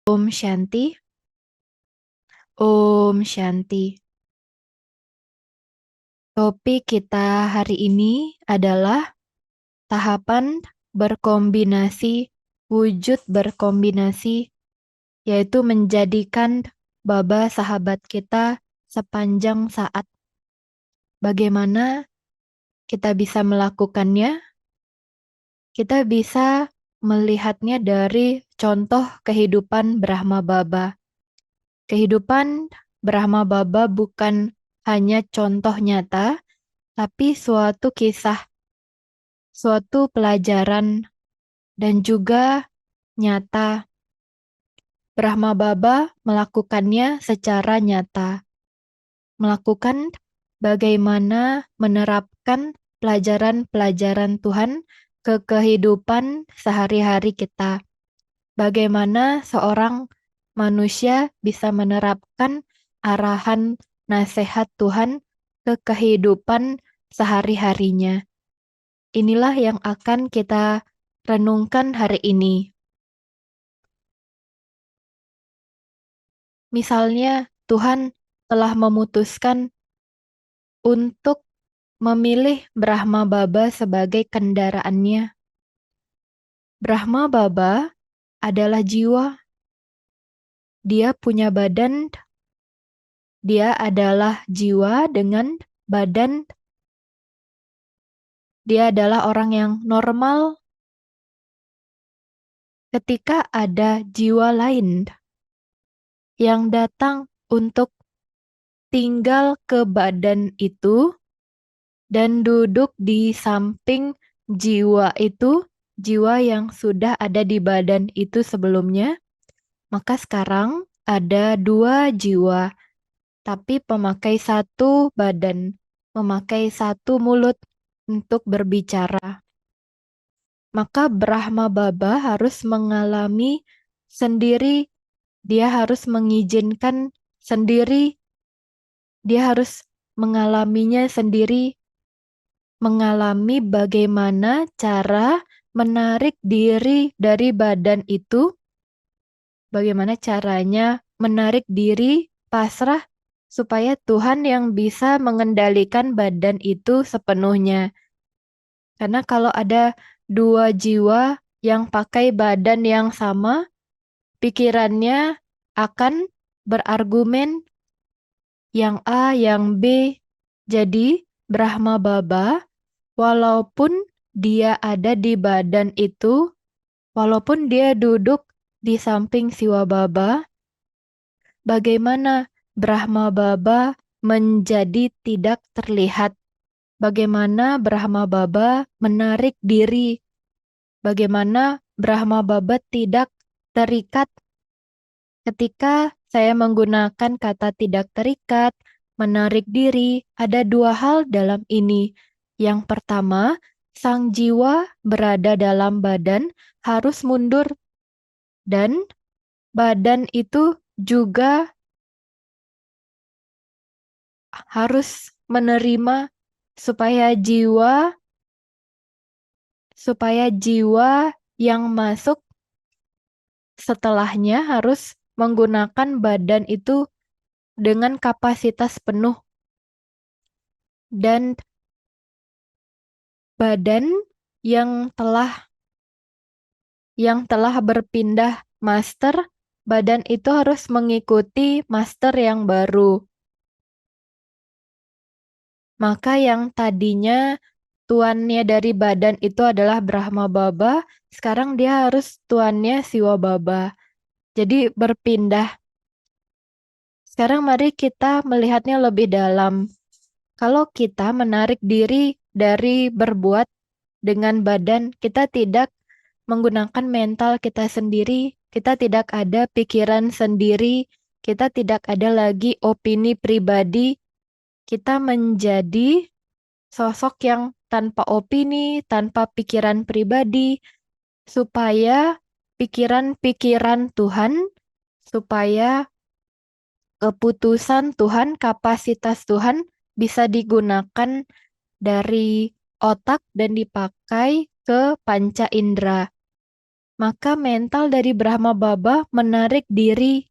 Om Shanti. Om Shanti. Topik kita hari ini adalah tahapan berkombinasi, wujud berkombinasi, yaitu menjadikan Baba sahabat kita sepanjang saat. Bagaimana kita bisa melakukannya? Kita bisa melihatnya dari contoh kehidupan Brahma Baba. Kehidupan Brahma Baba bukan hanya contoh nyata, tapi suatu kisah, suatu pelajaran, dan juga nyata. Brahma Baba melakukannya secara nyata. Melakukan bagaimana menerapkan pelajaran-pelajaran Tuhan ke kehidupan sehari-hari kita. Bagaimana seorang manusia bisa menerapkan arahan nasihat Tuhan ke kehidupan sehari-harinya. Inilah yang akan kita renungkan hari ini. Misalnya, Tuhan telah memutuskan untuk memilih Brahma Baba sebagai kendaraannya. Brahma Baba adalah jiwa. Dia punya badan. Dia adalah jiwa dengan badan. Dia adalah orang yang normal. Ketika ada jiwa lain yang datang untuk tinggal ke badan itu dan duduk di samping jiwa itu, jiwa yang sudah ada di badan itu sebelumnya, maka sekarang ada dua jiwa, tapi pemakai satu badan, memakai satu mulut untuk berbicara. Maka Brahma Baba harus mengalami sendiri, dia harus mengizinkan sendiri, dia harus mengalaminya sendiri, mengalami bagaimana cara menarik diri dari badan itu, bagaimana caranya menarik diri pasrah supaya Tuhan yang bisa mengendalikan badan itu sepenuhnya. Karena kalau ada dua jiwa yang pakai badan yang sama, pikirannya akan berargumen yang A, yang B. Jadi Brahma Baba, walaupun dia ada di badan itu, walaupun dia duduk di samping Siwa Baba, bagaimana Brahma Baba menjadi tidak terlihat? Bagaimana Brahma Baba menarik diri? Bagaimana Brahma Baba tidak terikat? Ketika saya menggunakan kata tidak terikat, menarik diri, ada dua hal dalam ini. Yang pertama, sang jiwa berada dalam badan harus mundur, dan badan itu juga harus menerima supaya jiwa yang masuk setelahnya harus menggunakan badan itu dengan kapasitas penuh. Dan badan yang telah berpindah master, badan itu harus mengikuti master yang baru. Maka yang tadinya tuannya dari badan itu adalah Brahma Baba, sekarang dia harus tuannya Siwa Baba. Jadi berpindah. Sekarang mari kita melihatnya lebih dalam. Kalau kita menarik diri dari berbuat dengan badan, kita tidak menggunakan mental kita sendiri, kita tidak ada pikiran sendiri, kita tidak ada lagi opini pribadi, kita menjadi sosok yang tanpa opini, tanpa pikiran pribadi, supaya pikiran-pikiran Tuhan, supaya keputusan Tuhan, kapasitas Tuhan bisa digunakan dari otak dan dipakai ke panca indera. Maka mental dari Brahma Baba menarik diri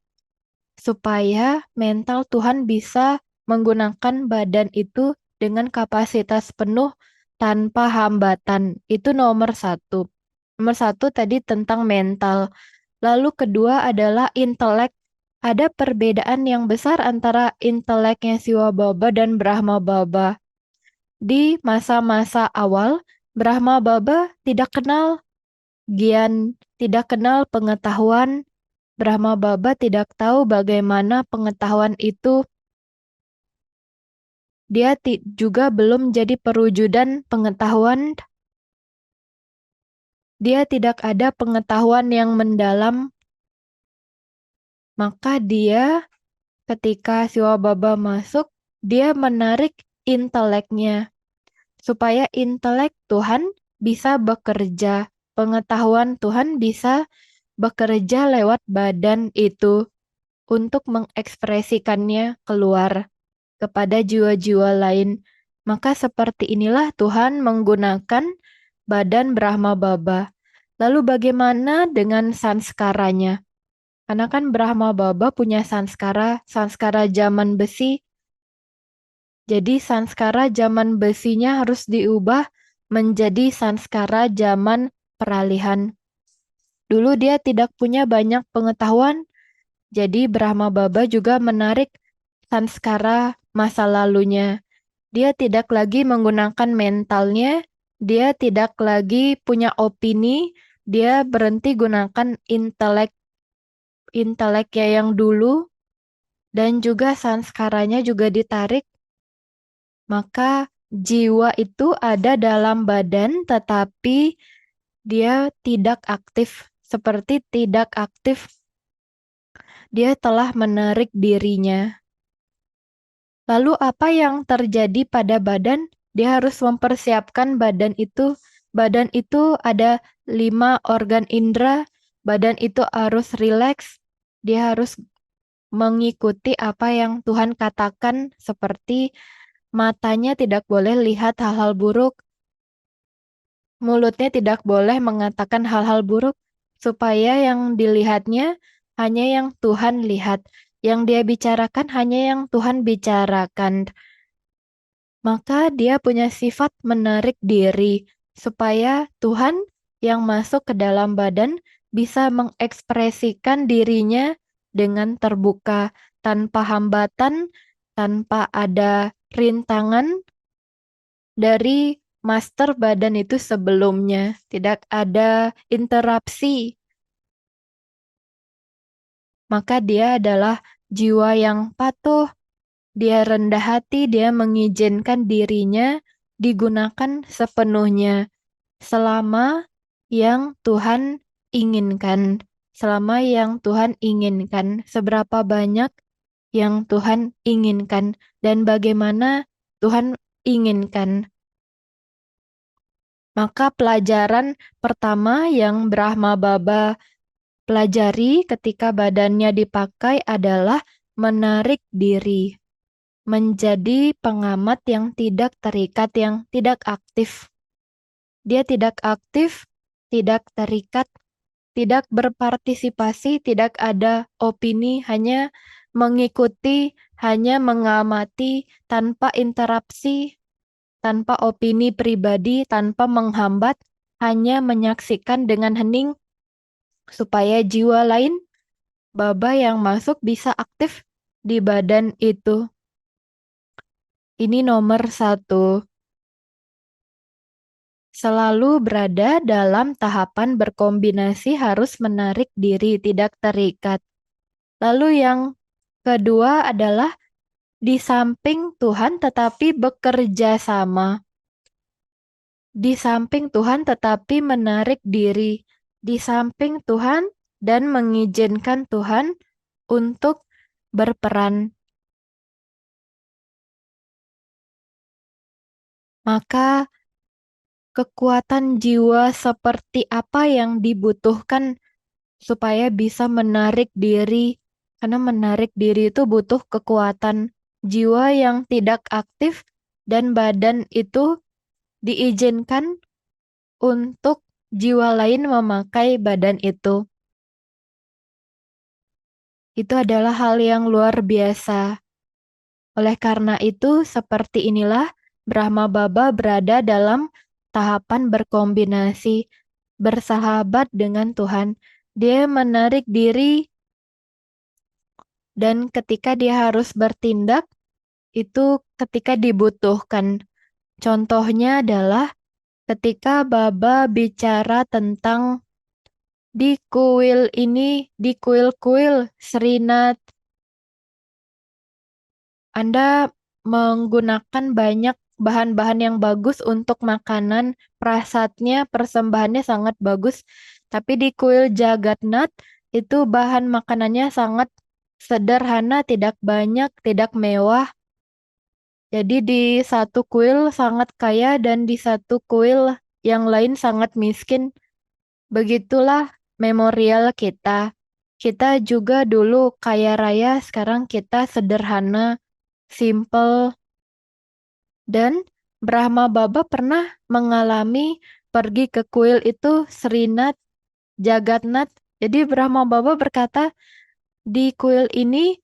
supaya mental Tuhan bisa menggunakan badan itu dengan kapasitas penuh tanpa hambatan. Itu nomor satu. Nomor satu tadi tentang mental. Lalu kedua adalah intelek. Ada perbedaan yang besar antara inteleknya Siwa Baba dan Brahma Baba. Di masa-masa awal, Brahma Baba tidak kenal Gian, tidak kenal pengetahuan. Brahma Baba tidak tahu bagaimana pengetahuan itu. Dia juga belum jadi perwujudan pengetahuan. Dia tidak ada pengetahuan yang mendalam. Maka dia ketika Siwa Baba masuk, dia menarik inteleknya. Supaya intelek Tuhan bisa bekerja. Pengetahuan Tuhan bisa bekerja lewat badan itu untuk mengekspresikannya keluar kepada jiwa-jiwa lain. Maka seperti inilah Tuhan menggunakan badan Brahma Baba. Lalu bagaimana dengan sanskaranya? Karena kan Brahma Baba punya sanskara, sanskara zaman besi. Jadi sanskara zaman besinya harus diubah menjadi sanskara zaman peralihan. Dulu dia tidak punya banyak pengetahuan, jadi Brahma Baba juga menarik sanskara masa lalunya. Dia tidak lagi menggunakan mentalnya, dia tidak lagi punya opini, dia berhenti gunakan inteleknya yang dulu, dan juga sanskaranya juga ditarik. Maka jiwa itu ada dalam badan, tetapi dia tidak aktif. Seperti tidak aktif, dia telah menarik dirinya. Lalu apa yang terjadi pada badan? Dia harus mempersiapkan badan itu. Badan itu ada 5 organ indera. Badan itu harus rileks. Dia harus mengikuti apa yang Tuhan katakan, seperti matanya tidak boleh lihat hal-hal buruk. Mulutnya tidak boleh mengatakan hal-hal buruk, supaya yang dilihatnya hanya yang Tuhan lihat. Yang dia bicarakan hanya yang Tuhan bicarakan. Maka dia punya sifat menarik diri, supaya Tuhan yang masuk ke dalam badan bisa mengekspresikan dirinya dengan terbuka, tanpa hambatan, tanpa ada rintangan dari master badan itu sebelumnya. Tidak ada interupsi. Maka dia adalah jiwa yang patuh. Dia rendah hati, dia mengizinkan dirinya digunakan sepenuhnya selama yang Tuhan inginkan. Selama yang Tuhan inginkan, seberapa banyak yang Tuhan inginkan, dan bagaimana Tuhan inginkan. Maka pelajaran pertama yang Brahma Baba pelajari ketika badannya dipakai adalah menarik diri, menjadi pengamat yang tidak terikat, yang tidak aktif. Dia tidak aktif, tidak terikat, tidak berpartisipasi, tidak ada opini, hanya mengikuti, hanya mengamati tanpa interupsi, tanpa opini pribadi, tanpa menghambat, hanya menyaksikan dengan hening, supaya jiwa lain, Baba yang masuk bisa aktif di badan itu. Ini nomor satu. Selalu berada dalam tahapan berkombinasi, harus menarik diri, tidak terikat. Lalu yang kedua adalah di samping Tuhan tetapi bekerja sama. Di samping Tuhan tetapi menarik diri. Di samping Tuhan dan mengizinkan Tuhan untuk berperan. Maka kekuatan jiwa seperti apa yang dibutuhkan supaya bisa menarik diri? Karena menarik diri itu butuh kekuatan jiwa yang tidak aktif, dan badan itu diizinkan untuk jiwa lain memakai badan itu. Itu adalah hal yang luar biasa. Oleh karena itu, seperti inilah Brahma Baba berada dalam tahapan berkombinasi, bersahabat dengan Tuhan. Dia menarik diri dan ketika dia harus bertindak, itu ketika dibutuhkan. Contohnya adalah ketika Baba bicara tentang di kuil ini, di kuil-kuil Srinath, Anda menggunakan banyak bahan-bahan yang bagus untuk makanan, prasadnya, persembahannya sangat bagus. Tapi di kuil Jagatnath itu bahan makanannya sangat sederhana, tidak banyak, tidak mewah. Jadi di satu kuil sangat kaya dan di satu kuil yang lain sangat miskin. Begitulah memorial kita. Kita juga dulu kaya raya, sekarang kita sederhana, simple. Dan Brahma Baba pernah mengalami pergi ke kuil itu Srinath, Jagatnath. Jadi Brahma Baba berkata, di kuil ini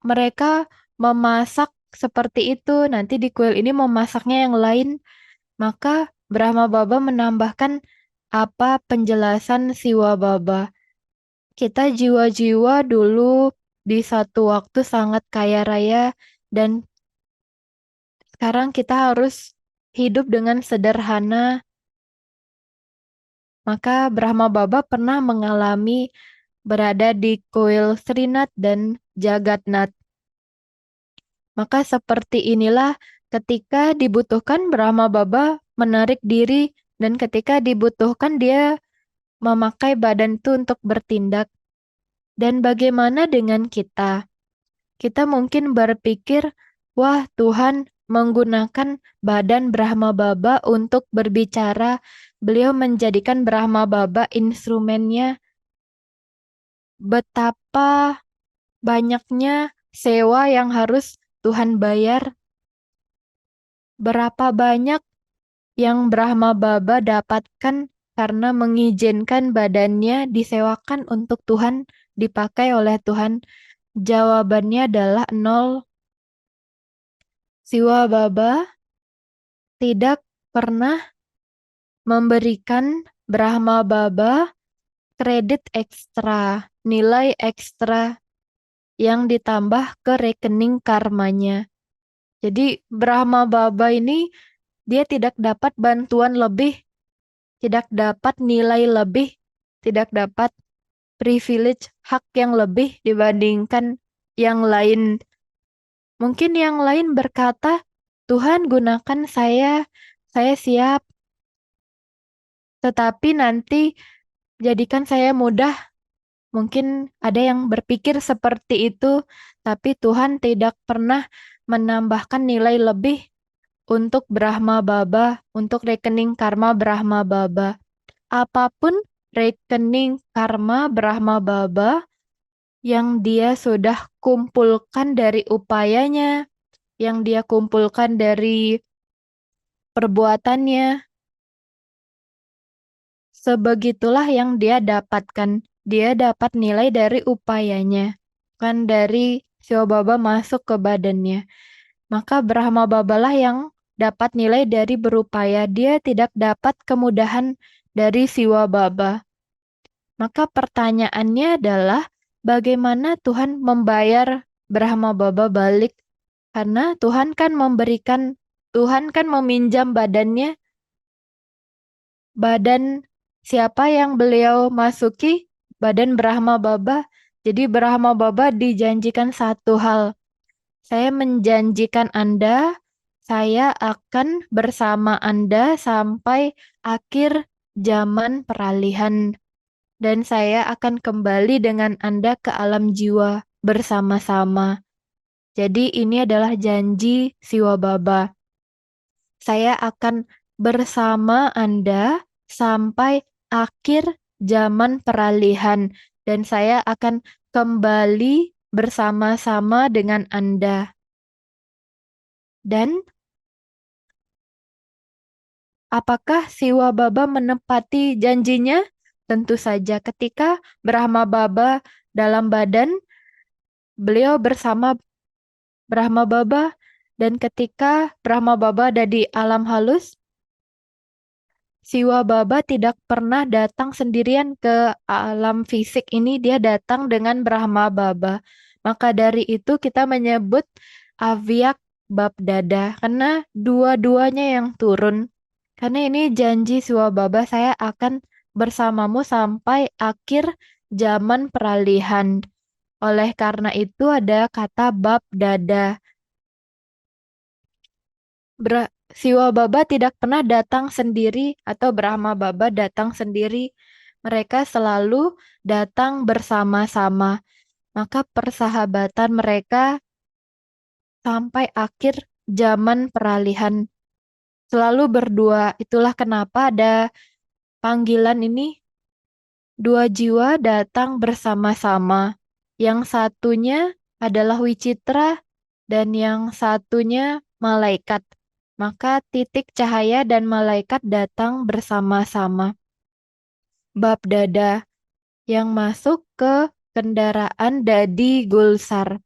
mereka memasak seperti itu, nanti di kuil ini memasaknya yang lain. Maka Brahma Baba menambahkan apa penjelasan Siwa Baba. Kita jiwa-jiwa dulu di satu waktu sangat kaya raya dan sekarang kita harus hidup dengan sederhana. Maka Brahma Baba pernah mengalami berada di kuil Srinath dan Jagatnath. Maka seperti inilah ketika dibutuhkan Brahma Baba menarik diri dan ketika dibutuhkan dia memakai badan itu untuk bertindak. Dan bagaimana dengan kita? Kita mungkin berpikir, wah Tuhan menggunakan badan Brahma Baba untuk berbicara. Beliau menjadikan Brahma Baba instrumennya. Betapa banyaknya sewa yang harus Tuhan bayar. Berapa banyak yang Brahma Baba dapatkan karena mengizinkan badannya disewakan untuk Tuhan, dipakai oleh Tuhan. Jawabannya adalah nol. Siwa Baba tidak pernah memberikan Brahma Baba kredit ekstra, nilai ekstra yang ditambah ke rekening karmanya. Jadi Brahma Baba ini dia tidak dapat bantuan lebih, tidak dapat nilai lebih, tidak dapat privilege, hak yang lebih dibandingkan yang lain. Mungkin yang lain berkata, Tuhan gunakan saya siap, tetapi nanti jadikan saya mudah. Mungkin ada yang berpikir seperti itu, tapi Tuhan tidak pernah menambahkan nilai lebih untuk Brahma Baba, untuk rekening karma Brahma Baba. Apapun rekening karma Brahma Baba yang dia sudah kumpulkan dari upayanya, yang dia kumpulkan dari perbuatannya, sebegitulah yang dia dapatkan. Dia dapat nilai dari upayanya, kan dari Siwa Baba masuk ke badannya. Maka Brahma Babalah yang dapat nilai dari berupaya. Dia tidak dapat kemudahan dari Siwa Baba. Maka pertanyaannya adalah bagaimana Tuhan membayar Brahma Baba balik? Karena Tuhan kan memberikan, Tuhan kan meminjam badannya. Badan siapa yang beliau masuki? Badan Brahma Baba. Jadi Brahma Baba dijanjikan satu hal. Saya menjanjikan Anda, saya akan bersama Anda sampai akhir zaman peralihan. Dan saya akan kembali dengan Anda ke alam jiwa bersama-sama. Jadi ini adalah janji Siwa Baba. Saya akan bersama Anda sampai akhir zaman peralihan dan saya akan kembali bersama-sama dengan Anda. Dan Apakah Siwa Baba menepati janjinya? Tentu saja ketika Brahma Baba dalam badan, beliau bersama Brahma Baba, dan ketika Brahma Baba ada di alam halus, Siwa Baba tidak pernah datang sendirian ke alam fisik ini, dia datang dengan Brahma Baba. Maka dari itu kita menyebut Avyak Babdada, karena dua-duanya yang turun. Karena ini janji Siwa Baba, saya akan bersamamu sampai akhir zaman peralihan. Oleh karena itu ada kata Babdada. Siwa Baba tidak pernah datang sendiri atau Brahma Baba datang sendiri. Mereka selalu datang bersama-sama. Maka persahabatan mereka sampai akhir zaman peralihan selalu berdua. Itulah kenapa ada panggilan ini, dua jiwa datang bersama-sama. Yang satunya adalah Wicitra dan yang satunya malaikat. Maka titik cahaya dan malaikat datang bersama-sama. Bab dada yang masuk ke kendaraan Dadi Gulsar.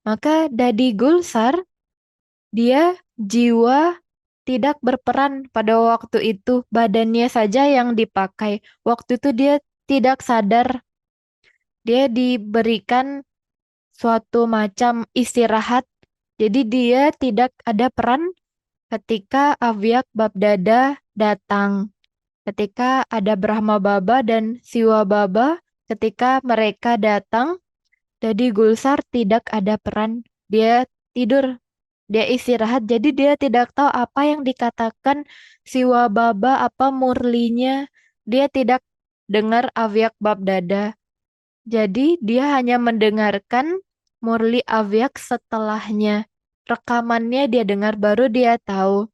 Maka Dadi Gulsar, dia jiwa tidak berperan pada waktu itu. Badannya saja yang dipakai. Waktu itu dia tidak sadar. Dia diberikan suatu macam istirahat. Jadi dia tidak ada peran ketika Avyak Babdada datang. Ketika ada Brahma Baba dan Siwa Baba, ketika mereka datang, jadi Gulsar tidak ada peran. Dia tidur, dia istirahat, jadi dia tidak tahu apa yang dikatakan Siwa Baba, apa murlinya. Dia tidak dengar Avyak Babdada. Jadi dia hanya mendengarkan murli Avyak setelahnya. Rekamannya dia dengar, baru dia tahu.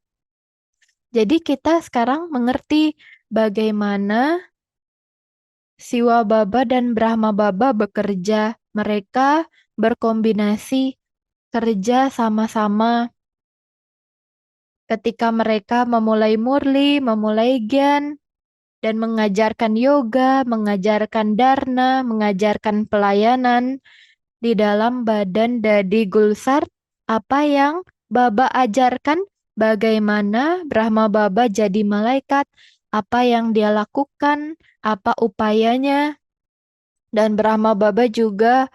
Jadi kita sekarang mengerti bagaimana Siwa Baba dan Brahma Baba bekerja. Mereka berkombinasi kerja sama-sama. Ketika mereka memulai murli, memulai gyan, dan mengajarkan yoga, mengajarkan dharna, mengajarkan pelayanan di dalam badan Dadi Gulsar, apa yang Baba ajarkan, bagaimana Brahma Baba jadi malaikat, apa yang dia lakukan, apa upayanya, dan Brahma Baba juga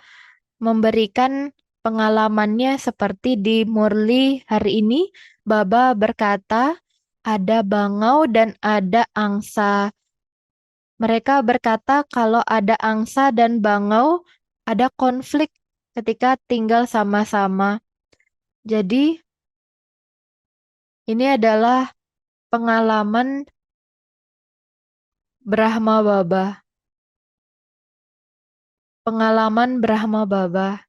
memberikan pengalamannya seperti di Murli hari ini. Baba berkata, ada bangau dan ada angsa. Mereka berkata kalau ada angsa dan bangau, ada konflik ketika tinggal sama-sama. Jadi, ini adalah pengalaman Brahma Baba. Pengalaman Brahma Baba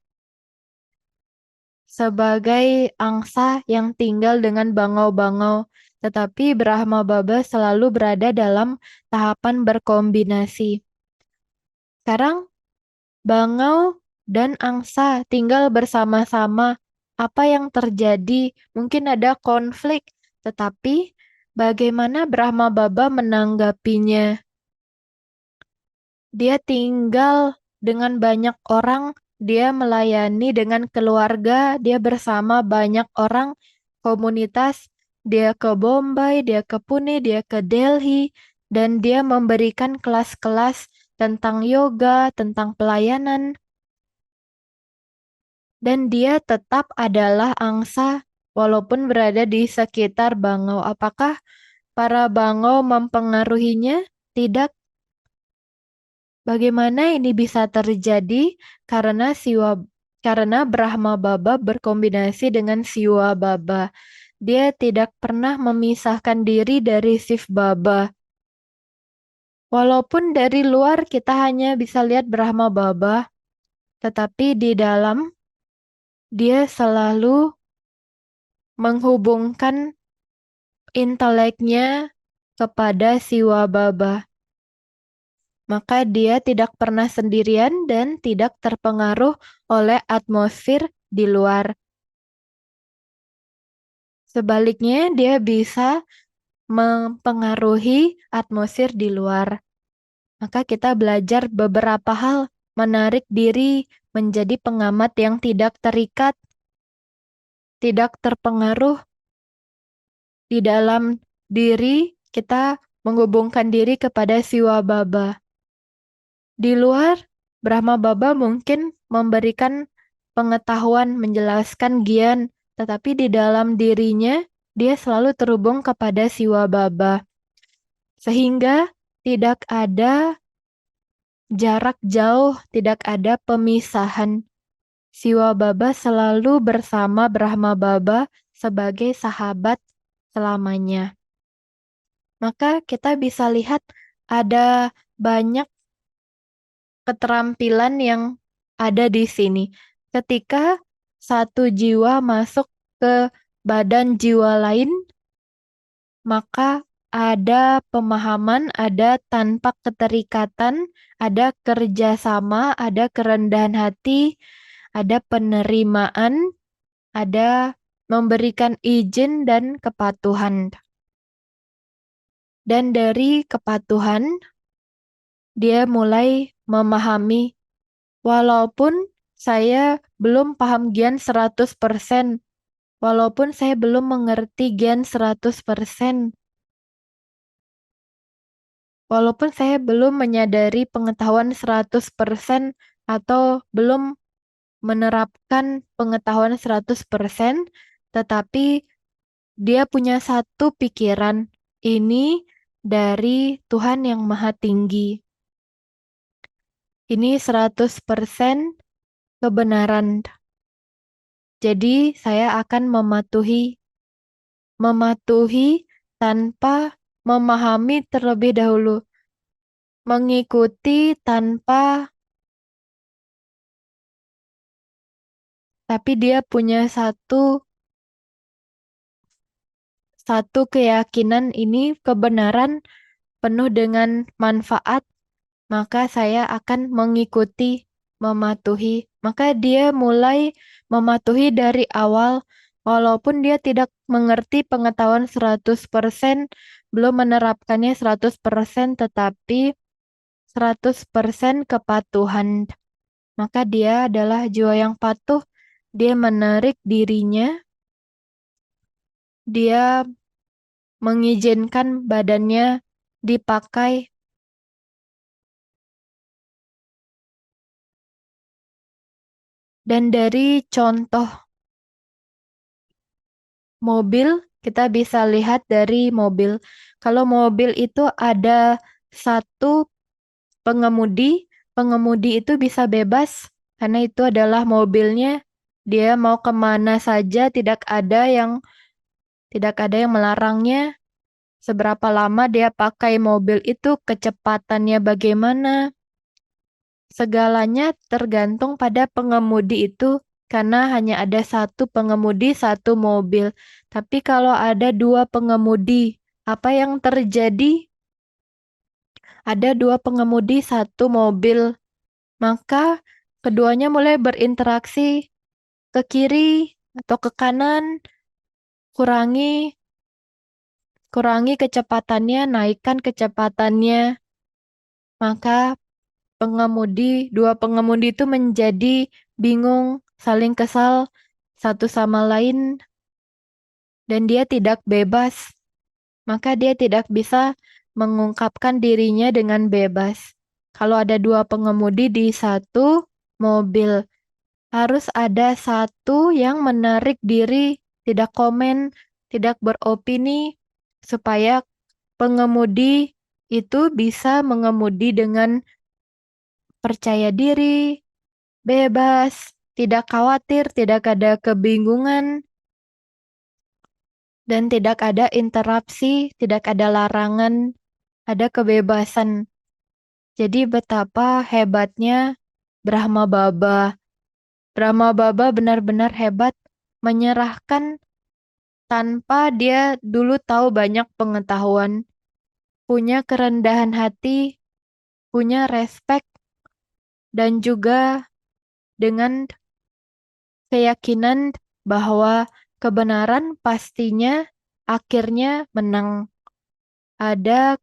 sebagai angsa yang tinggal dengan bangau-bangau, tetapi Brahma Baba selalu berada dalam tahapan berkombinasi. Sekarang bangau dan angsa tinggal bersama-sama. Apa yang terjadi? Mungkin ada konflik, tetapi bagaimana Brahma Baba menanggapinya? Dia tinggal dengan banyak orang, dia melayani dengan keluarga, dia bersama banyak orang, komunitas, dia ke Bombay, dia ke Pune, dia ke Delhi, dan dia memberikan kelas-kelas tentang yoga, tentang pelayanan. Dan dia tetap adalah angsa walaupun berada di sekitar bangau. Apakah para bangau mempengaruhinya? Tidak. Bagaimana ini bisa terjadi? Karena Brahma Baba berkombinasi dengan Siwa Baba. Dia tidak pernah memisahkan diri dari Shiv Baba. Walaupun dari luar kita hanya bisa lihat Brahma Baba, tetapi di dalam dia selalu menghubungkan inteleknya kepada Siwa Baba. Maka dia tidak pernah sendirian dan tidak terpengaruh oleh atmosfer di luar. Sebaliknya, dia bisa mempengaruhi atmosfer di luar. Maka kita belajar beberapa hal, menarik diri menjadi pengamat yang tidak terikat, tidak terpengaruh di dalam diri, kita menghubungkan diri kepada Siwa Baba. Di luar, Brahma Baba mungkin memberikan pengetahuan, menjelaskan gian, tetapi di dalam dirinya, dia selalu terhubung kepada Siwa Baba. Sehingga tidak ada jarak jauh, tidak ada pemisahan. Siwa Baba selalu bersama Brahma Baba sebagai sahabat selamanya. Maka kita bisa lihat ada banyak keterampilan yang ada di sini. Ketika satu jiwa masuk ke badan jiwa lain, maka ada pemahaman, ada tanpa keterikatan, ada kerjasama, ada kerendahan hati, ada penerimaan, ada memberikan izin dan kepatuhan. Dan dari kepatuhan, dia mulai memahami, walaupun saya belum paham Gian 100%, walaupun saya belum mengerti Gian 100%, walaupun saya belum menyadari pengetahuan 100% atau belum menerapkan pengetahuan 100%, tetapi dia punya satu pikiran, ini dari Tuhan yang Maha Tinggi. Ini 100% kebenaran. Jadi saya akan mematuhi tanpa memahami terlebih dahulu. Mengikuti tanpa, tapi dia punya satu keyakinan ini kebenaran penuh dengan manfaat, maka saya akan mengikuti, mematuhi. Maka dia mulai mematuhi dari awal, walaupun dia tidak mengerti pengetahuan 100%, belum menerapkannya 100%, tetapi 100% kepatuhan. Maka dia adalah jiwa yang patuh, dia menarik dirinya, dia mengizinkan badannya dipakai. Dan dari contoh mobil, kita bisa lihat dari mobil. Kalau mobil itu ada satu pengemudi, pengemudi itu bisa bebas karena itu adalah mobilnya. Dia mau kemana saja, tidak ada yang melarangnya. Seberapa lama dia pakai mobil itu, kecepatannya bagaimana. Segalanya tergantung pada pengemudi itu karena hanya ada satu pengemudi, satu mobil. Tapi kalau ada dua pengemudi, apa yang terjadi? Ada dua pengemudi, satu mobil. Maka keduanya mulai berinteraksi ke kiri atau ke kanan, kurangi kurangi kecepatannya, naikkan kecepatannya. Maka dua pengemudi itu menjadi bingung, saling kesal satu sama lain, dan dia tidak bebas. Maka dia tidak bisa mengungkapkan dirinya dengan bebas. Kalau ada dua pengemudi di satu mobil, harus ada satu yang menarik diri, tidak komen, tidak beropini, supaya pengemudi itu bisa mengemudi dengan percaya diri, bebas, tidak khawatir, tidak ada kebingungan, dan tidak ada interupsi, tidak ada larangan, ada kebebasan. Jadi betapa hebatnya Brahma Baba. Brahma Baba benar-benar hebat, menyerahkan tanpa dia dulu tahu banyak pengetahuan, punya kerendahan hati, punya respek, dan juga dengan keyakinan bahwa kebenaran pastinya akhirnya menang. ada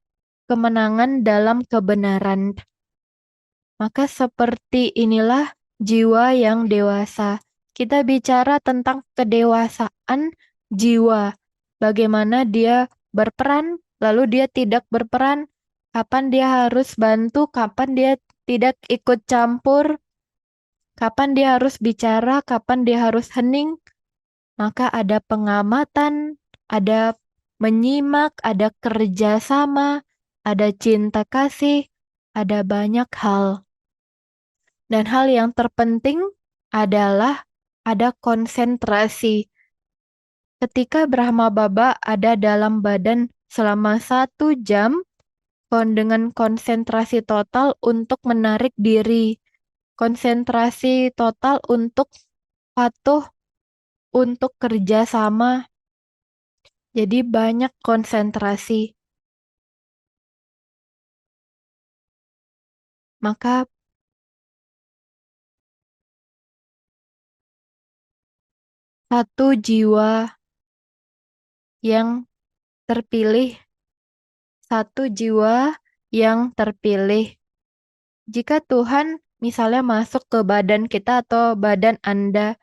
kemenangan dalam kebenaran. Maka seperti inilah jiwa yang dewasa. Kita bicara tentang kedewasaan jiwa. Bagaimana dia berperan, lalu dia tidak berperan, kapan dia harus bantu, kapan dia tidak ikut campur, kapan dia harus bicara, kapan dia harus hening. Maka ada pengamatan, ada menyimak, ada kerjasama, ada cinta kasih, ada banyak hal. Dan hal yang terpenting adalah ada konsentrasi. Ketika Brahma Baba ada dalam badan selama 1 jam, dengan konsentrasi total untuk menarik diri, konsentrasi total untuk patuh, untuk kerjasama. Jadi banyak konsentrasi. Maka satu jiwa yang terpilih, satu jiwa yang terpilih. Jika Tuhan misalnya masuk ke badan kita atau badan Anda,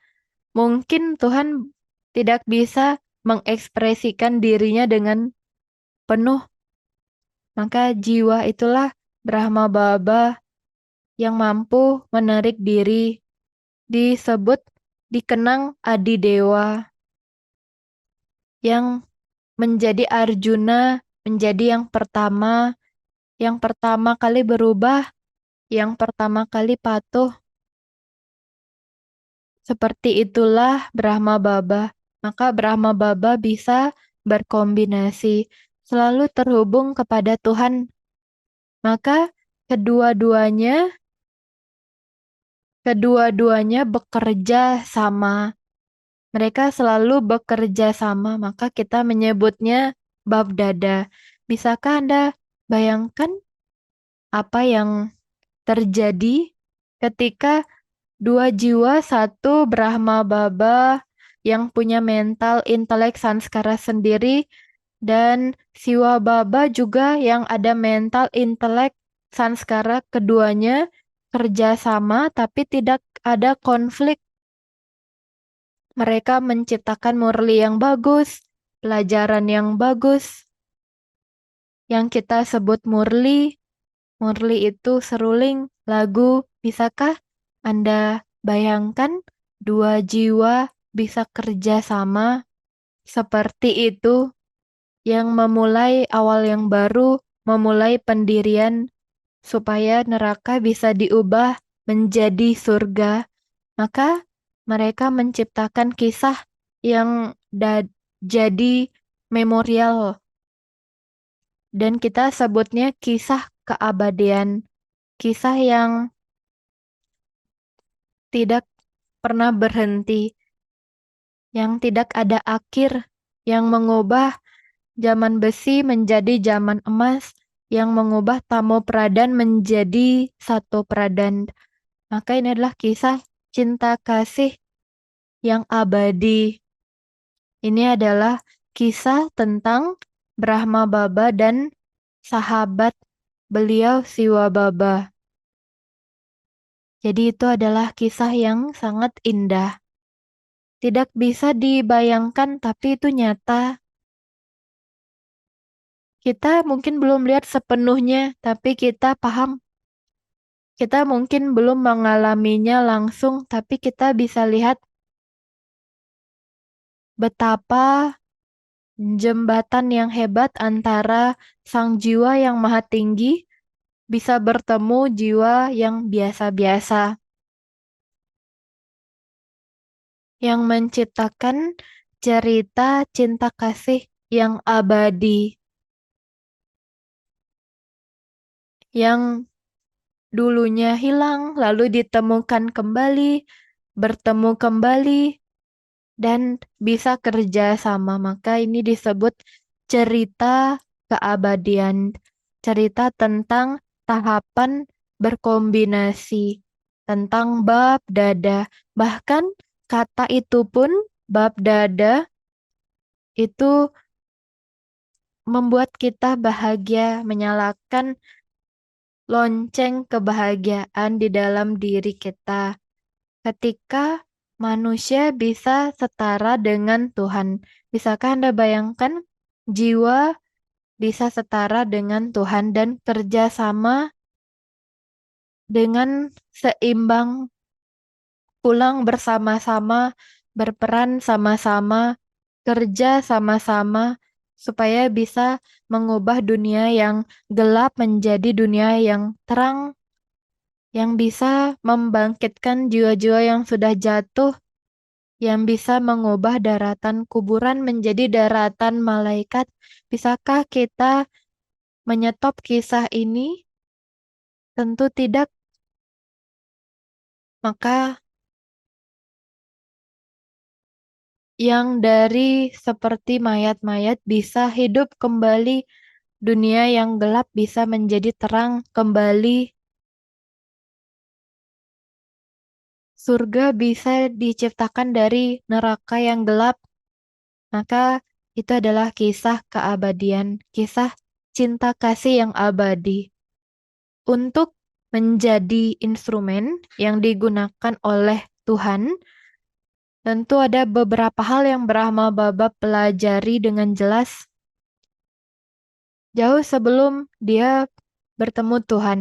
mungkin Tuhan tidak bisa mengekspresikan dirinya dengan penuh. Maka jiwa itulah Brahma Baba yang mampu menarik diri, disebut dikenang Adi Dewa, yang menjadi Arjuna, menjadi yang pertama kali berubah, yang pertama kali patuh. Seperti itulah Brahma Baba. Maka Brahma Baba bisa berkombinasi, selalu terhubung kepada Tuhan. Maka kedua-duanya bekerja sama. Mereka selalu bekerja sama, maka kita menyebutnya bab dada. Bisakah Anda bayangkan apa yang terjadi ketika dua jiwa, satu Brahma Baba yang punya mental, intelek, sanskara sendiri, dan Siwa Baba juga yang ada mental, intelek, sanskara, keduanya kerjasama tapi tidak ada konflik. Mereka menciptakan murli yang bagus, pelajaran yang bagus, yang kita sebut murli. Murli itu seruling, lagu. Bisakah Anda bayangkan dua jiwa bisa kerja sama seperti itu, yang memulai awal yang baru, memulai pendirian supaya neraka bisa diubah menjadi surga. Maka mereka menciptakan kisah yang jadi memorial, dan kita sebutnya kisah keabadian, kisah yang tidak pernah berhenti, yang tidak ada akhir, yang mengubah zaman besi menjadi zaman emas, yang mengubah Tamo Pradan menjadi Sato Pradan. Maka ini adalah kisah cinta kasih yang abadi. Ini adalah kisah tentang Brahma Baba dan sahabat beliau Siwa Baba. Jadi itu adalah kisah yang sangat indah. Tidak bisa dibayangkan tapi itu nyata. Kita mungkin belum lihat sepenuhnya, tapi kita paham. Kita mungkin belum mengalaminya langsung, tapi kita bisa lihat betapa jembatan yang hebat antara sang jiwa yang maha tinggi bisa bertemu jiwa yang biasa-biasa, yang menciptakan cerita cinta kasih yang abadi, yang dulunya hilang lalu ditemukan kembali, bertemu kembali, dan bisa kerja sama. Maka ini disebut cerita keabadian, cerita tentang tahapan berkombinasi, tentang bab dada. Bahkan kata itu pun, bab dada, itu membuat kita bahagia, menyalakan lonceng kebahagiaan di dalam diri kita. Ketika manusia bisa setara dengan Tuhan. Bisakah Anda bayangkan jiwa bisa setara dengan Tuhan dan kerjasama dengan seimbang, pulang bersama-sama, berperan sama-sama, kerja sama-sama, supaya bisa mengubah dunia yang gelap menjadi dunia yang terang, yang bisa membangkitkan jiwa-jiwa yang sudah jatuh, yang bisa mengubah daratan kuburan menjadi daratan malaikat. Bisakah kita menyetop kisah ini? Tentu tidak. Maka yang dari seperti mayat-mayat bisa hidup kembali, dunia yang gelap bisa menjadi terang kembali, surga bisa diciptakan dari neraka yang gelap. Maka itu adalah kisah keabadian, kisah cinta kasih yang abadi. Untuk menjadi instrumen yang digunakan oleh Tuhan, tentu ada beberapa hal yang Brahma Baba pelajari dengan jelas jauh sebelum dia bertemu Tuhan.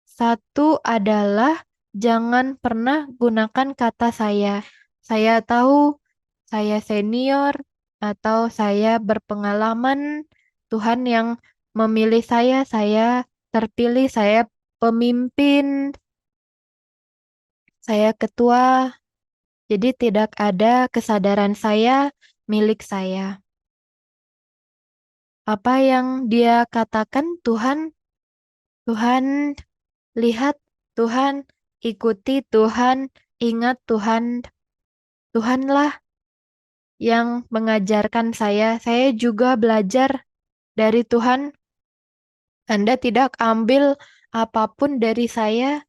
Satu adalah jangan pernah gunakan kata saya. Saya tahu, saya senior, atau saya berpengalaman. Tuhan yang memilih saya terpilih, saya pemimpin, saya ketua. Jadi tidak ada kesadaran saya milik saya. Apa yang dia katakan Tuhan, Tuhan lihat, Tuhan ikuti, Tuhan ingat, Tuhan, Tuhanlah yang mengajarkan saya. Saya juga belajar dari Tuhan. Anda tidak ambil apapun dari saya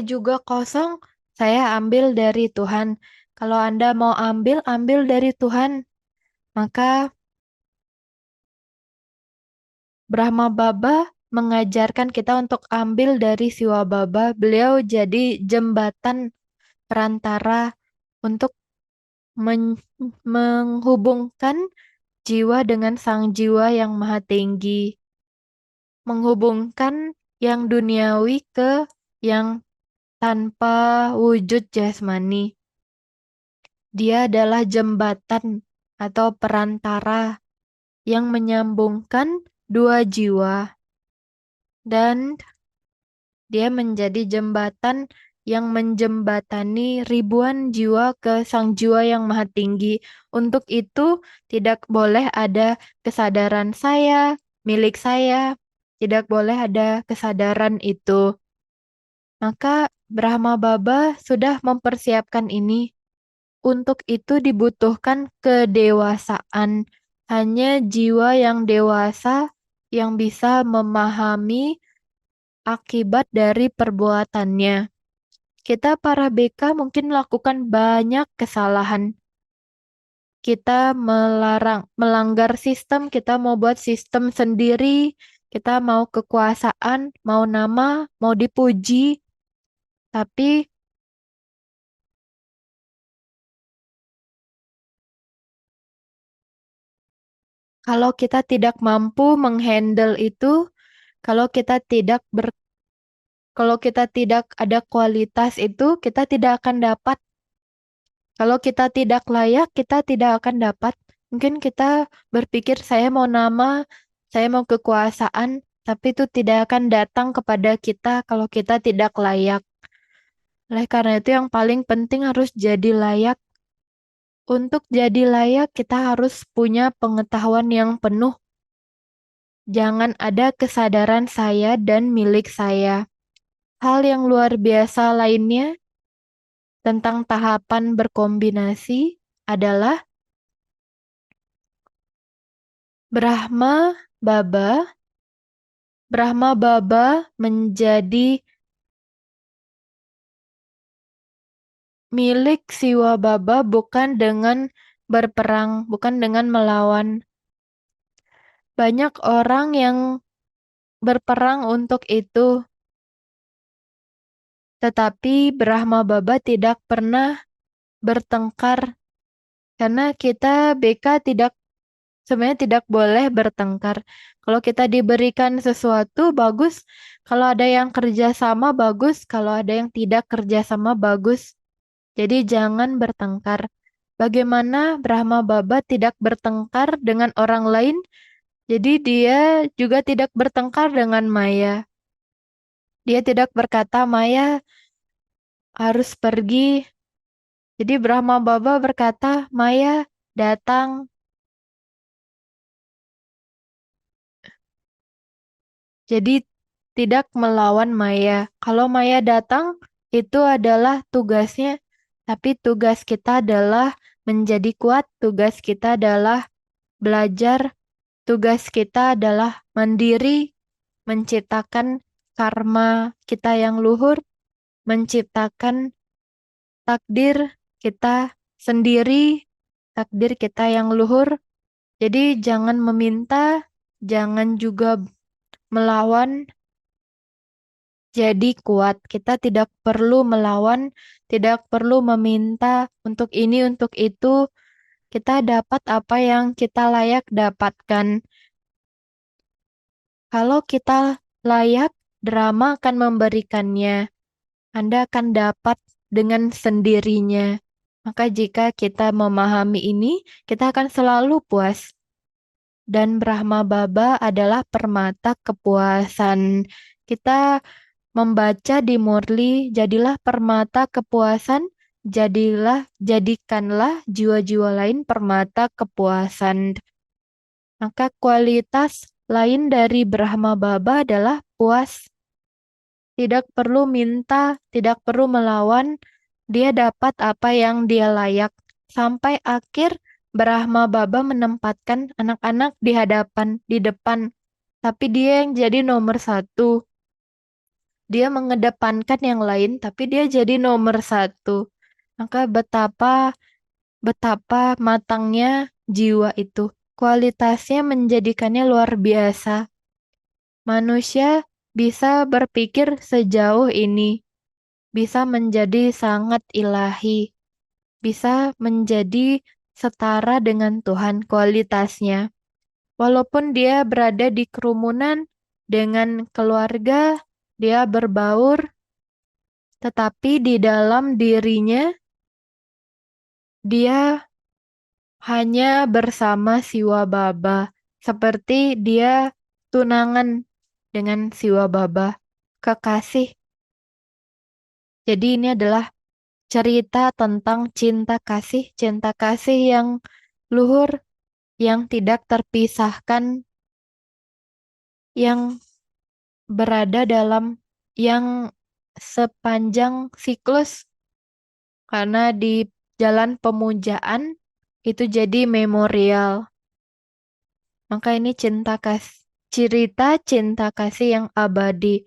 juga kosong, saya ambil dari Tuhan. Kalau Anda mau ambil, ambil dari Tuhan. Maka Brahma Baba mengajarkan kita untuk ambil dari Siwa Baba. Beliau jadi jembatan perantara untuk menghubungkan jiwa dengan sang jiwa yang maha tinggi. Menghubungkan yang duniawi ke yang tanpa wujud jasmani. Dia adalah jembatan atau perantara yang menyambungkan dua jiwa. Dan dia menjadi jembatan yang menjembatani ribuan jiwa ke sang jiwa yang maha tinggi. Untuk itu tidak boleh ada kesadaran saya, milik saya. Tidak boleh ada kesadaran itu. Maka Brahma Baba sudah mempersiapkan ini. Untuk itu dibutuhkan kedewasaan. Hanya jiwa yang dewasa yang bisa memahami akibat dari perbuatannya. Kita para BK mungkin melakukan banyak kesalahan. Kita melanggar sistem, kita mau buat sistem sendiri, kita mau kekuasaan, mau nama, mau dipuji. Tapi kalau kita tidak mampu menghandle itu, kalau kita tidak kalau kita tidak ada kualitas itu, kita tidak akan dapat. Kalau kita tidak layak, kita tidak akan dapat. Mungkin kita berpikir saya mau nama, saya mau kekuasaan, tapi itu tidak akan datang kepada kita kalau kita tidak layak. Oleh karena itu yang paling penting harus jadi layak. Untuk jadi layak, kita harus punya pengetahuan yang penuh. Jangan ada kesadaran saya dan milik saya. Hal yang luar biasa lainnya tentang tahapan berkombinasi adalah Brahma Baba. Brahma Baba menjadi milik Siwa Baba bukan dengan berperang, bukan dengan melawan. Banyak orang yang berperang untuk itu, tetapi Brahma Baba tidak pernah bertengkar karena kita BK sebenarnya tidak boleh bertengkar. Kalau kita diberikan sesuatu bagus, kalau ada yang kerjasama bagus, kalau ada yang tidak kerjasama bagus. Jadi jangan bertengkar. Bagaimana Brahma Baba tidak bertengkar dengan orang lain? Jadi dia juga tidak bertengkar dengan Maya. Dia tidak berkata Maya harus pergi. Jadi Brahma Baba berkata, Maya datang. Jadi tidak melawan Maya. Kalau Maya datang, itu adalah tugasnya. Tapi tugas kita adalah menjadi kuat. Tugas kita adalah belajar. Tugas kita adalah mandiri, menciptakan karma kita yang luhur, menciptakan takdir kita sendiri, takdir kita yang luhur. Jadi jangan meminta, jangan juga melawan. Jadi kuat. Kita tidak perlu melawan, tidak perlu meminta untuk ini, untuk itu. Kita dapat apa yang kita layak dapatkan. Kalau kita layak, drama akan memberikannya. Anda akan dapat dengan sendirinya. Maka jika kita memahami ini, kita akan selalu puas. Dan Brahma Baba adalah permata kepuasan. Kita membaca di Murli, jadilah permata kepuasan, jadikanlah jiwa-jiwa lain permata kepuasan. Maka kualitas lain dari Brahma Baba adalah puas. Tidak perlu minta, tidak perlu melawan, dia dapat apa yang dia layak. Sampai akhir Brahma Baba menempatkan anak-anak di hadapan, di depan. Tapi dia yang jadi nomor satu. Dia mengedepankan yang lain, tapi dia jadi nomor satu. Maka betapa matangnya jiwa itu. Kualitasnya menjadikannya luar biasa. Manusia bisa berpikir sejauh ini, bisa menjadi sangat ilahi, bisa menjadi setara dengan Tuhan kualitasnya. Walaupun dia berada di kerumunan dengan keluarga, dia berbaur, tetapi di dalam dirinya dia hanya bersama Siwa Baba, seperti dia tunangan dengan Siwa Baba, kekasih. Jadi ini adalah cerita tentang cinta kasih yang luhur, yang tidak terpisahkan, yang berada dalam yang sepanjang siklus. Karena di jalan pemujaan itu jadi memorial. Maka ini cerita cinta kasih yang abadi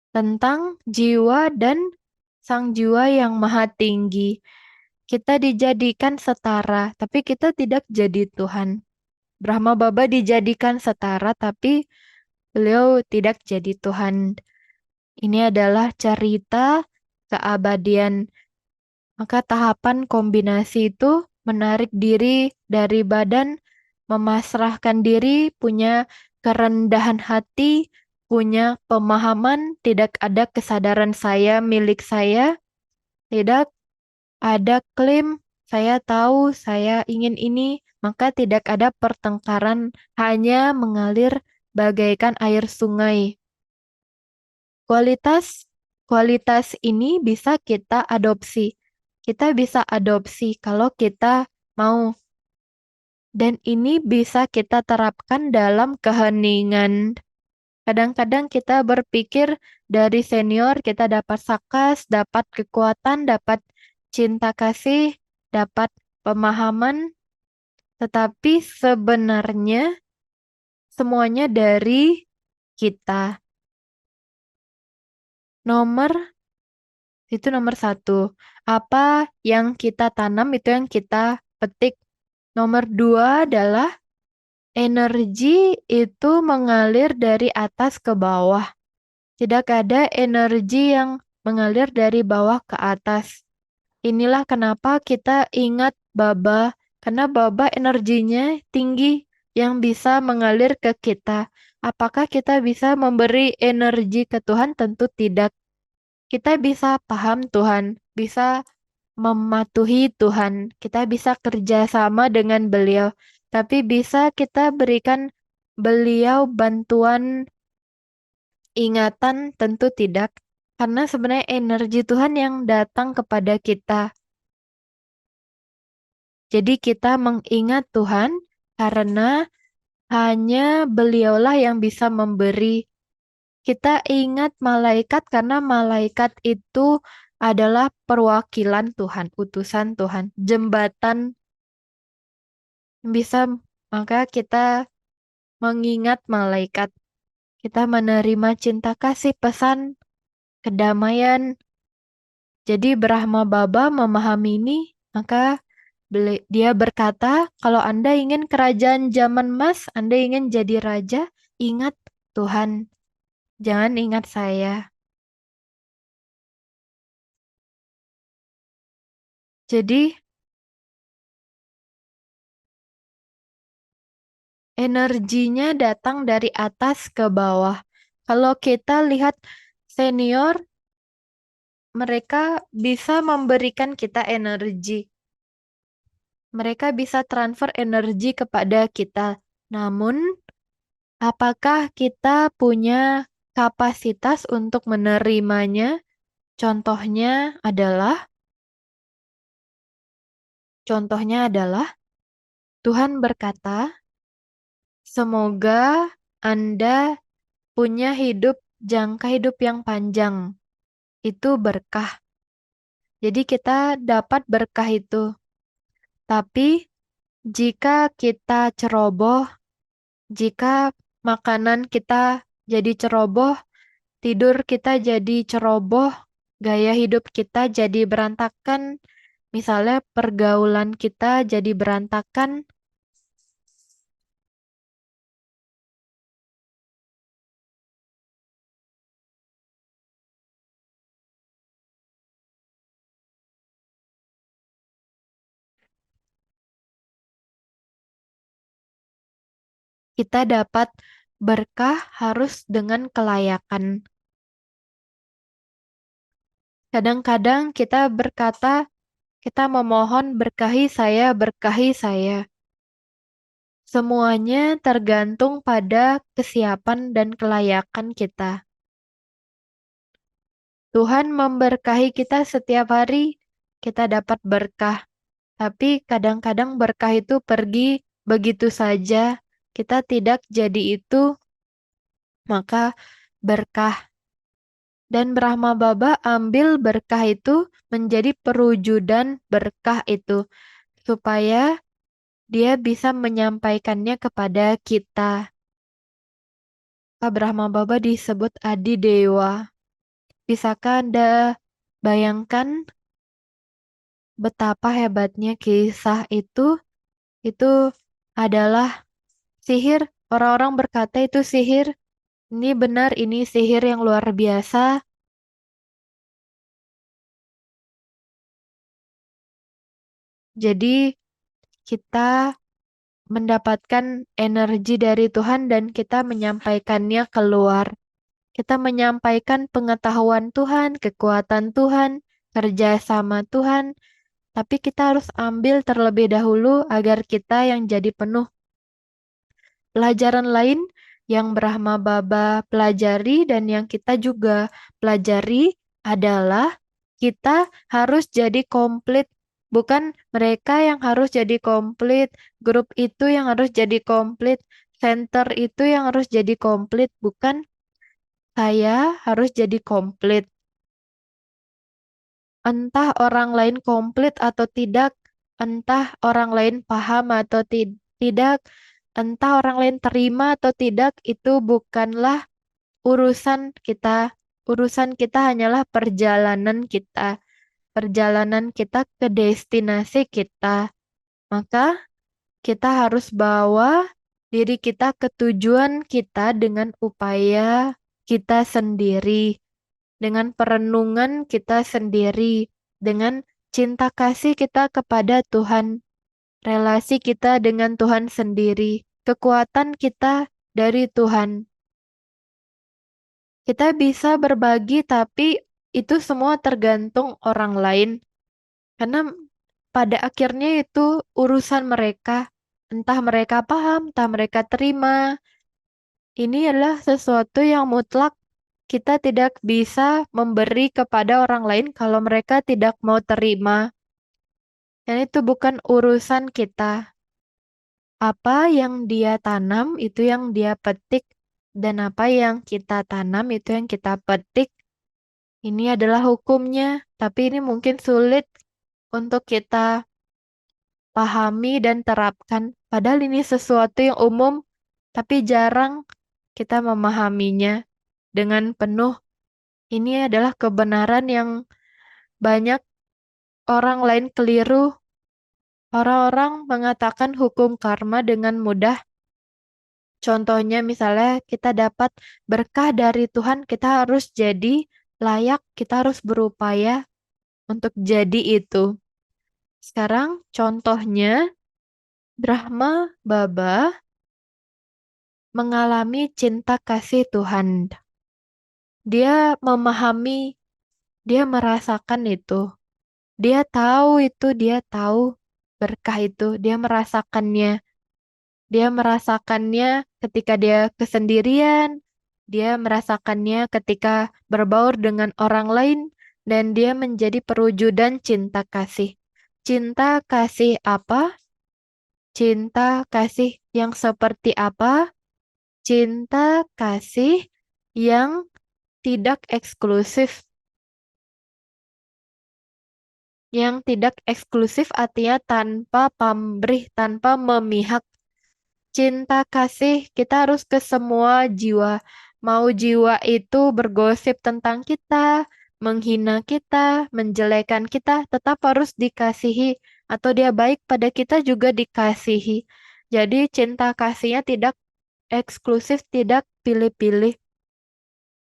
tentang jiwa dan sang jiwa yang maha tinggi. Kita dijadikan setara, tapi kita tidak jadi Tuhan. Brahma Baba dijadikan setara, tapi beliau tidak jadi Tuhan. Ini adalah cerita keabadian. Maka tahapan kombinasi itu menarik diri dari badan, memasrahkan diri, punya kerendahan hati, punya pemahaman, tidak ada kesadaran saya milik saya, tidak ada klaim saya tahu saya ingin ini, maka tidak ada pertengkaran, hanya mengalir bagaikan air sungai. Kualitas kualitas ini bisa kita adopsi. Kita bisa adopsi kalau kita mau. Dan ini bisa kita terapkan dalam keheningan. Kadang-kadang kita berpikir dari senior kita dapat sakas, dapat kekuatan, dapat cinta kasih, dapat pemahaman. Tetapi sebenarnya semuanya dari kita. Nomor Itu nomor satu. Apa yang kita tanam itu yang kita petik. Nomor dua adalah energi itu mengalir dari atas ke bawah. Tidak ada energi yang mengalir dari bawah ke atas. Inilah kenapa kita ingat Baba, karena Baba energinya tinggi yang bisa mengalir ke kita. Apakah kita bisa memberi energi ke Tuhan? Tentu tidak. Kita bisa paham Tuhan, bisa mematuhi Tuhan, kita bisa kerjasama dengan beliau, tapi bisa kita berikan beliau bantuan ingatan? Tentu tidak. Karena sebenarnya energi Tuhan yang datang kepada kita. Jadi kita mengingat Tuhan karena hanya beliaulah yang bisa memberi. Kita ingat malaikat karena malaikat itu adalah perwakilan Tuhan, utusan Tuhan, jembatan bisa, maka kita mengingat malaikat. Kita menerima cinta kasih, pesan, kedamaian. Jadi Brahma Baba memahami ini, maka dia berkata, kalau Anda ingin kerajaan zaman emas, Anda ingin jadi raja, ingat Tuhan, jangan ingat saya. Jadi energinya datang dari atas ke bawah. Kalau kita lihat senior, mereka bisa memberikan kita energi. Mereka bisa transfer energi kepada kita. Namun, apakah kita punya kapasitas untuk menerimanya? Contohnya adalah Tuhan berkata, semoga Anda punya jangka hidup yang panjang. Itu berkah. Jadi kita dapat berkah itu. Tapi jika kita ceroboh, jika makanan kita jadi ceroboh, tidur kita jadi ceroboh, gaya hidup kita jadi berantakan, misalnya pergaulan kita jadi berantakan, kita dapat berkah harus dengan kelayakan. Kadang-kadang kita berkata, kita memohon berkahi saya. Semuanya tergantung pada kesiapan dan kelayakan kita. Tuhan memberkahi kita setiap hari, kita dapat berkah. Tapi kadang-kadang berkah itu pergi begitu saja. Kita tidak jadi itu, maka berkah. Dan Brahma Baba ambil berkah itu menjadi perwujudan berkah itu. Supaya dia bisa menyampaikannya kepada kita. Maka Brahma Baba disebut Adi Dewa. Bisakah Anda bayangkan betapa hebatnya kisah itu? Itu adalah sihir. Orang-orang berkata itu sihir. Ini benar, ini sihir yang luar biasa. Jadi kita mendapatkan energi dari Tuhan dan kita menyampaikannya keluar. Kita menyampaikan pengetahuan Tuhan, kekuatan Tuhan, kerjasama Tuhan. Tapi kita harus ambil terlebih dahulu agar kita yang jadi penuh. Pelajaran lain yang Brahma Baba pelajari dan yang kita juga pelajari adalah kita harus jadi komplit. Bukan mereka yang harus jadi komplit, grup itu yang harus jadi komplit, center itu yang harus jadi komplit. Bukan, saya harus jadi komplit. Entah orang lain komplit atau tidak, entah orang lain paham atau tidak, entah orang lain terima atau tidak, itu bukanlah urusan kita. Urusan kita hanyalah perjalanan kita. Perjalanan kita ke destinasi kita. Maka kita harus bawa diri kita ke tujuan kita dengan upaya kita sendiri, dengan perenungan kita sendiri, dengan cinta kasih kita kepada Tuhan, relasi kita dengan Tuhan sendiri, kekuatan kita dari Tuhan. Kita bisa berbagi, tapi itu semua tergantung orang lain. Karena pada akhirnya itu urusan mereka. Entah mereka paham, entah mereka terima. Ini adalah sesuatu yang mutlak. Kita tidak bisa memberi kepada orang lain kalau mereka tidak mau terima. Dan itu bukan urusan kita. Apa yang dia tanam itu yang dia petik. Dan apa yang kita tanam itu yang kita petik. Ini adalah hukumnya, tapi ini mungkin sulit untuk kita pahami dan terapkan. Padahal ini sesuatu yang umum, tapi jarang kita memahaminya dengan penuh. Ini adalah kebenaran yang banyak orang lain keliru. Orang-orang mengatakan hukum karma dengan mudah. Contohnya misalnya kita dapat berkah dari Tuhan, kita harus jadi layak, kita harus berupaya untuk jadi itu. Sekarang contohnya Brahma Baba mengalami cinta kasih Tuhan. Dia memahami, dia merasakan itu. Dia tahu itu, dia tahu berkah itu, dia merasakannya. Dia merasakannya ketika dia kesendirian, dia merasakannya ketika berbaur dengan orang lain, dan dia menjadi perwujudan cinta kasih. Cinta kasih apa? Cinta kasih yang seperti apa? Cinta kasih yang tidak eksklusif. Yang tidak eksklusif artinya tanpa pamrih, tanpa memihak. Cinta kasih kita harus ke semua jiwa. Mau jiwa itu bergosip tentang kita, menghina kita, menjelekan kita, tetap harus dikasihi. Atau dia baik pada kita juga dikasihi. Jadi cinta kasihnya tidak eksklusif, tidak pilih-pilih.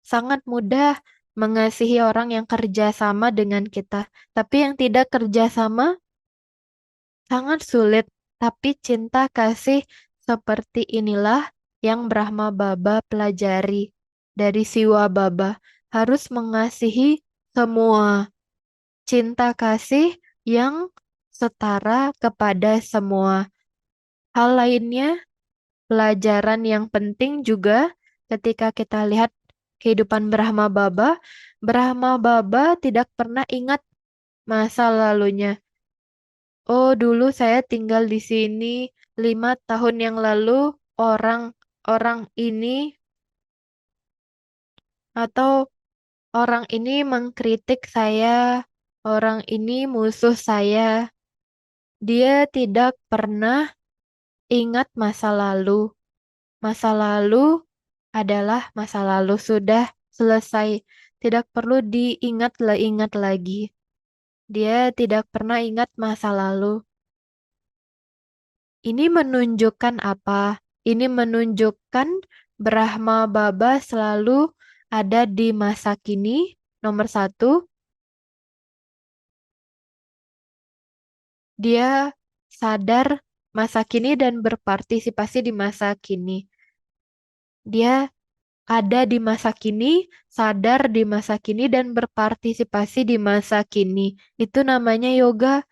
Sangat mudah mengasihi orang yang kerja sama dengan kita. Tapi yang tidak kerja sama sangat sulit. Tapi cinta kasih seperti inilah yang Brahma Baba pelajari dari Siwa Baba. Harus mengasihi semua. Cinta kasih yang setara kepada semua. Hal lainnya, pelajaran yang penting juga ketika kita lihat kehidupan Brahma Baba. Brahma Baba tidak pernah ingat masa lalunya. Oh, dulu saya tinggal di sini 5 tahun yang lalu orang-orang ini atau orang ini mengkritik saya, orang ini musuh saya. Dia tidak pernah ingat masa lalu. Masa lalu adalah masa lalu sudah selesai. Tidak perlu diingat lagi. Dia tidak pernah ingat masa lalu. Ini menunjukkan apa? Ini menunjukkan Brahma Baba selalu ada di masa kini. Nomor satu, dia sadar masa kini dan berpartisipasi di masa kini. Dia ada di masa kini, sadar di masa kini, dan berpartisipasi di masa kini. Itu namanya yoga.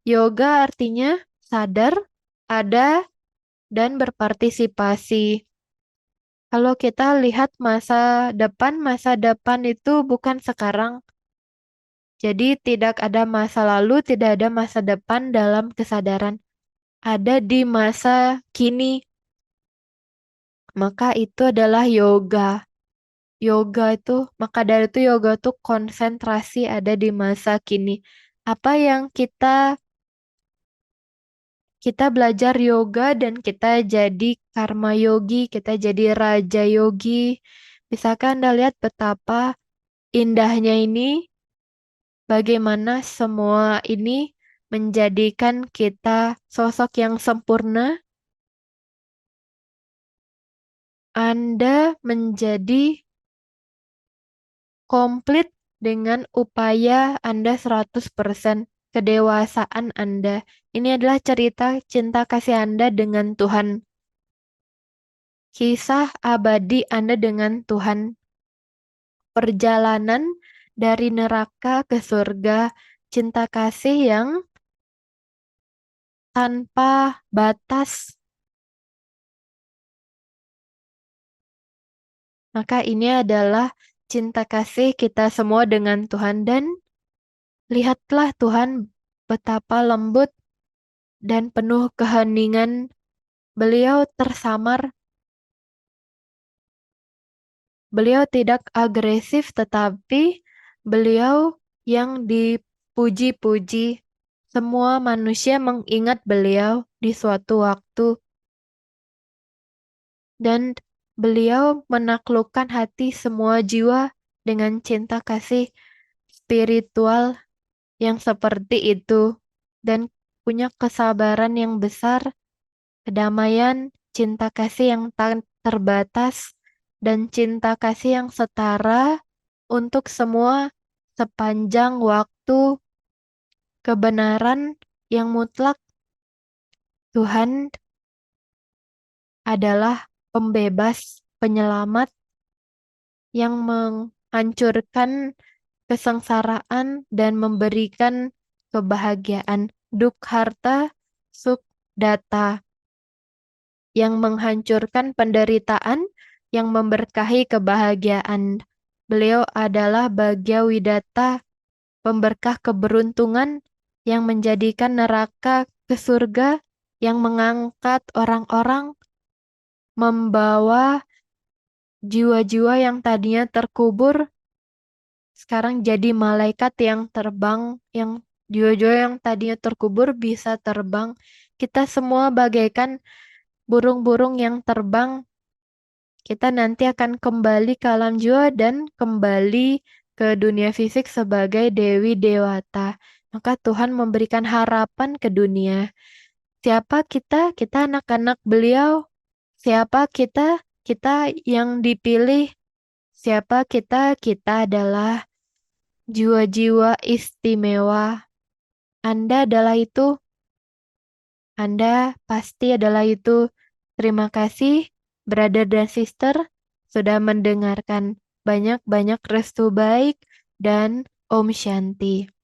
Yoga artinya sadar, ada, dan berpartisipasi. Kalau kita lihat masa depan itu bukan sekarang. Jadi tidak ada masa lalu, tidak ada masa depan dalam kesadaran. Ada di masa kini. Maka itu adalah yoga. Yoga itu, maka dari itu yoga itu konsentrasi ada di masa kini. Apa yang kita belajar yoga dan kita jadi karma yogi, kita jadi raja yogi. Bisakah Anda lihat betapa indahnya ini, bagaimana semua ini menjadikan kita sosok yang sempurna? Anda menjadi komplit dengan upaya Anda 100%, kedewasaan Anda. Ini adalah cerita cinta kasih Anda dengan Tuhan. Kisah abadi Anda dengan Tuhan. Perjalanan dari neraka ke surga. Cinta kasih yang tanpa batas. Maka ini adalah cinta kasih kita semua dengan Tuhan. Dan lihatlah Tuhan betapa lembut dan penuh keheningan. Beliau tersamar. Beliau tidak agresif, tetapi beliau yang dipuji-puji. Semua manusia mengingat beliau di suatu waktu. Dan beliau menaklukkan hati semua jiwa dengan cinta kasih spiritual yang seperti itu. Dan punya kesabaran yang besar, kedamaian, cinta kasih yang tak terbatas, dan cinta kasih yang setara untuk semua sepanjang waktu, kebenaran yang mutlak. Tuhan adalah pembebas, penyelamat yang menghancurkan kesengsaraan dan memberikan kebahagiaan. Duk harta, suk data, yang menghancurkan penderitaan, yang memberkahi kebahagiaan. Beliau adalah Bagya Widata, pemberkah keberuntungan, yang menjadikan neraka ke surga, yang mengangkat orang-orang, membawa jiwa-jiwa yang tadinya terkubur, sekarang jadi malaikat yang terbang, yang jiwa-jiwa yang tadinya terkubur bisa terbang. Kita semua bagaikan burung-burung yang terbang. Kita nanti akan kembali ke alam jiwa dan kembali ke dunia fisik sebagai Dewi Dewata. Maka Tuhan memberikan harapan ke dunia. Siapa kita? Kita anak-anak beliau. Siapa kita? Kita yang dipilih. Siapa kita? Kita adalah jiwa-jiwa istimewa. Anda adalah itu. Anda pasti adalah itu. Terima kasih, brother dan sister, sudah mendengarkan. Banyak-banyak restu baik dan Om Shanti.